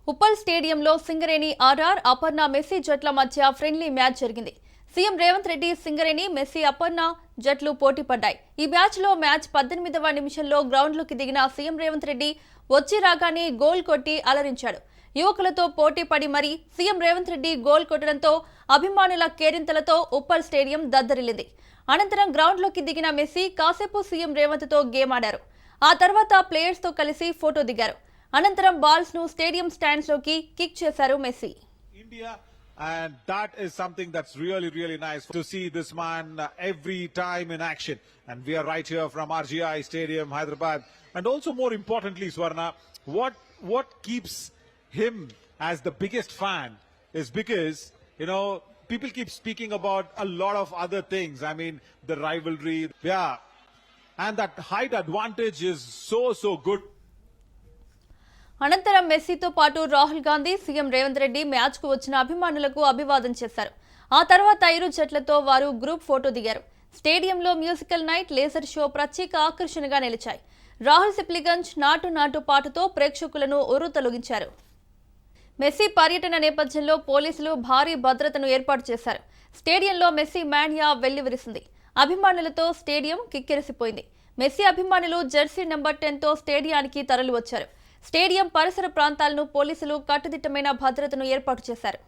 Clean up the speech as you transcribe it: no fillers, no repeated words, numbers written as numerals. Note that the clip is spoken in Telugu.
ఉప్పల్ స్టేడియంలో సింగరేణి ఆర్ఆర్, అపర్ణ మెస్సీ జట్ల మధ్య ఫ్రెండ్లీ మ్యాచ్ జరిగింది. సీఎం రేవంత్ రెడ్డి, సింగరేణి, మెస్సీ, అపర్ణ జట్లు పోటీ పడ్డాయి. ఈ మ్యాచ్లో 18వ నిమిషంలో గ్రౌండ్లోకి దిగిన సీఎం రేవంత్ రెడ్డి వచ్చి రాగానే గోల్ కొట్టి అలరించాడు. యువకులతో పోటీ పడి మరీ సీఎం రేవంత్ రెడ్డి గోల్ కొట్టడంతో అభిమానుల కేరింతలతో ఉప్పల్ స్టేడియం దద్దరిల్లింది. అనంతరం గ్రౌండ్లోకి దిగిన మెస్సీ కాసేపు సీఎం రేవంత్తో గేమ్ ఆడారు. ఆ తర్వాత ప్లేయర్స్తో కలిసి ఫోటో దిగారు. అనంతరం బాల్స్ ను స్టేడియం స్టాండ్స్ లోకి కిక్ చేశారు messy. India, and that is something that's really nice to see this man every time in action. And we are right here from RGI Stadium, Hyderabad. And also more importantly, Swarna, what keeps him as the biggest fan is because, you know, people keep speaking about a lot of other things. I mean, the rivalry, yeah. And that height advantage is so good. అనంతరం మెస్సీతో పాటు రాహుల్ గాంధీ, సీఎం రేవంత్ రెడ్డి మ్యాచ్ కు వచ్చిన అభిమానులకు అభివాదం చేశారు. ఆ తర్వాత ఇరు జట్లతో వారు గ్రూప్ ఫోటో దిగారు. స్టేడియంలో మ్యూజికల్ నైట్, లేజర్ షో ప్రత్యేక ఆకర్షణగా నిలిచాయి. రాహుల్ సిప్లిగంజ్ నాటు పాటతో ప్రేక్షకులను ఉర్రూతలూగించారు. మెస్సీ పర్యటన నేపథ్యంలో పోలీసులు భారీ భద్రతను ఏర్పాటు చేశారు. స్టేడియంలో మెస్సీ మానియా వెల్లివిరిసింది. అభిమానులతో స్టేడియం కిక్కిరిసిపోయింది. మెస్సీ అభిమానులు జెర్సీ నెంబర్ 10తో స్టేడియానికి తరలివచ్చారు. స్టేడియం పరిసర ప్రాంతాలను పోలీసులు కట్టుదిట్టమైన భద్రతను ఏర్పాటు చేశారు.